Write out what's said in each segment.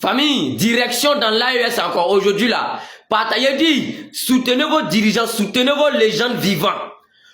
Famille, direction dans l'AES encore aujourd'hui là. Partagez, dit, soutenez vos dirigeants, soutenez vos légendes vivants.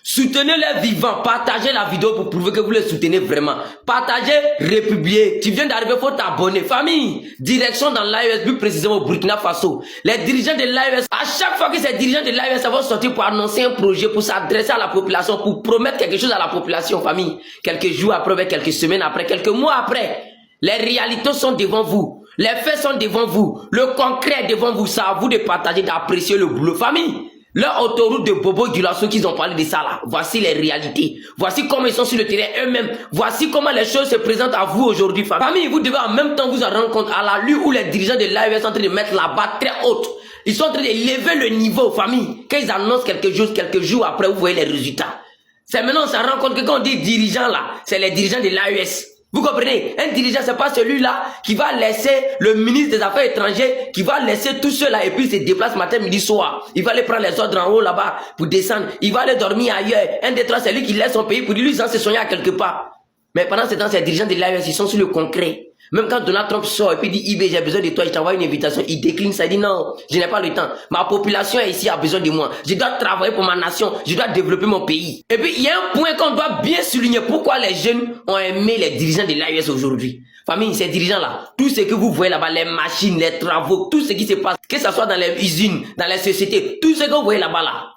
Soutenez les vivants, partagez la vidéo pour prouver que vous les soutenez vraiment. Partagez, républiez. Tu viens d'arriver, faut t'abonner. Famille, direction dans l'AES, plus précisément au Burkina Faso. Les dirigeants de l'AES, à chaque fois que ces dirigeants de l'AES vont sortir pour annoncer un projet, pour s'adresser à la population, pour promettre quelque chose à la population, famille, quelques jours après, quelques semaines après, quelques mois après, les réalités sont devant vous. Les faits sont devant vous. Le concret est devant vous. C'est à vous de partager, d'apprécier le boulot. Famille, leur autoroute de Bobo Dioulasso qu'ils ont parlé de ça là. Voici les réalités. Voici comment ils sont sur le terrain eux-mêmes. Voici comment les choses se présentent à vous aujourd'hui. Famille, vous devez en même temps vous en rendre compte à la lutte où les dirigeants de l'AES sont en train de mettre la barre très haute. Ils sont en train de lever le niveau, famille. Quand ils annoncent quelque chose, quelques jours après, vous voyez les résultats. C'est maintenant on s'en rend compte que quand on dit dirigeants là, c'est les dirigeants de l'AES. Vous comprenez? Un dirigeant, c'est pas celui-là qui va laisser le ministre des Affaires étrangères, qui va laisser tout cela et puis il se déplace matin, midi, soir. Il va aller prendre les ordres en haut là-bas pour descendre. Il va aller dormir ailleurs. Un des trois, c'est lui qui laisse son pays pour lui se soigner à quelque part. Mais pendant ce temps, ces dirigeants de l'AES, ils sont sur le concret. Même quand Donald Trump sort et puis dit IB, j'ai besoin de toi, je t'envoie une invitation, il décline ça, il dit non, je n'ai pas le temps. Ma population ici a besoin de moi. Je dois travailler pour ma nation, je dois développer mon pays. Et puis il y a un point qu'on doit bien souligner, pourquoi les jeunes ont aimé les dirigeants de l'AES aujourd'hui. Famille, ces dirigeants-là, tout ce que vous voyez là-bas, les machines, les travaux, tout ce qui se passe, que ce soit dans les usines, dans les sociétés, tout ce que vous voyez là-bas là.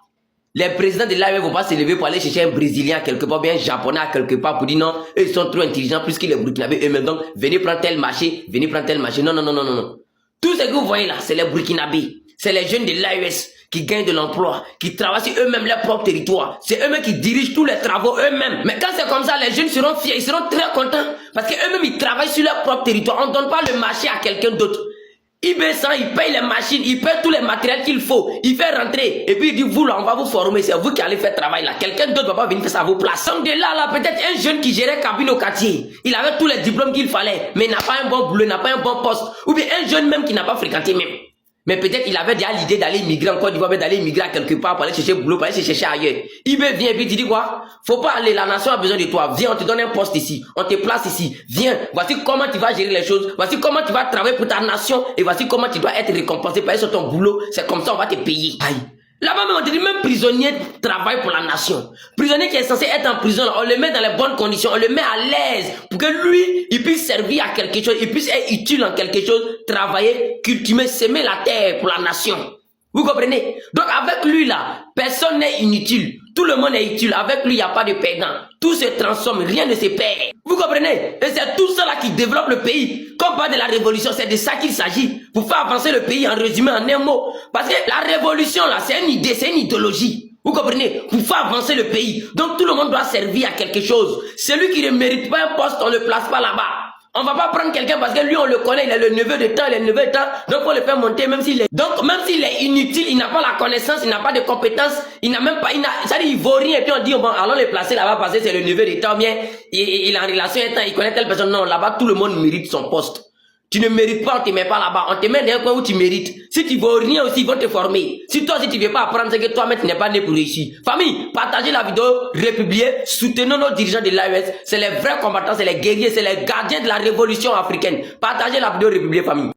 Les présidents de l'AES ne vont pas se lever pour aller chercher un Brésilien quelque part, bien un Japonais quelque part pour dire non, eux ils sont trop intelligents plus que les Burkinabés eux-mêmes. Donc, venez prendre tel marché, venez prendre tel marché. Non, non, non, non, non, non. Tout ce que vous voyez là, c'est les Burkinabés. C'est les jeunes de l'AES qui gagnent de l'emploi, qui travaillent sur eux-mêmes leur propre territoire. C'est eux-mêmes qui dirigent tous les travaux eux-mêmes. Mais quand c'est comme ça, les jeunes seront fiers, ils seront très contents. Parce qu'eux-mêmes, ils travaillent sur leur propre territoire. On ne donne pas le marché à quelqu'un d'autre. IB100, il paye les machines, il paye tous les matériels qu'il faut, il fait rentrer, et puis il dit, vous là, on va vous former, c'est vous qui allez faire le travail là, quelqu'un d'autre va pas venir faire ça à vos places. Donc de là, peut-être un jeune qui gérait cabine au quartier, il avait tous les diplômes qu'il fallait, mais il n'a pas un bon boulot, il n'a pas un bon poste, ou bien un jeune même qui n'a pas fréquenté même. Mais peut-être il avait déjà l'idée d'aller immigrer en Côte d'Ivoire, d'aller immigrer à quelque part pour aller chercher boulot, pour aller se chercher ailleurs. IB vient et puis il dit quoi? Faut pas aller, la nation a besoin de toi. Viens, on te donne un poste ici, on te place ici. Viens, voici comment tu vas gérer les choses, voici comment tu vas travailler pour ta nation et voici comment tu dois être récompensé par sur ton boulot. C'est comme ça on va te payer. Aïe. Là-bas même on te dit même prisonnier travaille pour la nation. Prisonnier qui est censé être en prison, on le met dans les bonnes conditions, on le met à l'aise pour que lui, il puisse servir à quelque chose, il puisse être utile en quelque chose, travailler, cultiver, s'aimer la terre pour la nation. Vous comprenez? Donc avec lui là, personne n'est inutile. Tout le monde est utile. Avec lui, il n'y a pas de perdant. Tout se transforme, rien ne se perd. Vous comprenez? Et c'est tout ça là qui développe le pays. Comme pas de la révolution, c'est de ça qu'il s'agit. Pour faire avancer le pays en résumé en un mot. Parce que la révolution là, c'est une idée, c'est une idéologie. Vous comprenez? Pour faire avancer le pays. Donc tout le monde doit servir à quelque chose. Celui qui ne mérite pas un poste, on ne le place pas là-bas. On va pas prendre quelqu'un parce que lui on le connaît, il est le neveu de temps, il est le neveu de temps, donc on le fait monter même s'il est. Donc même s'il est inutile, il n'a pas la connaissance, il n'a pas de compétences, il n'a même pas, ça dit il vaut rien et puis on dit bon allons le placer là-bas parce que c'est le neveu de temps, bien il est en relation un temps, il connaît telle personne. Non, là-bas tout le monde mérite son poste. Tu ne mérites pas, on te met pas là-bas, on te met dans un coin où tu mérites. Si tu vaux rien aussi, ils vont te former. Si toi, si tu ne veux pas apprendre, c'est que toi-même, tu n'es pas né pour réussir. Famille, partagez la vidéo, républiez, soutenons nos dirigeants de l'AES. C'est les vrais combattants, c'est les guerriers, c'est les gardiens de la révolution africaine. Partagez la vidéo, républiez, famille.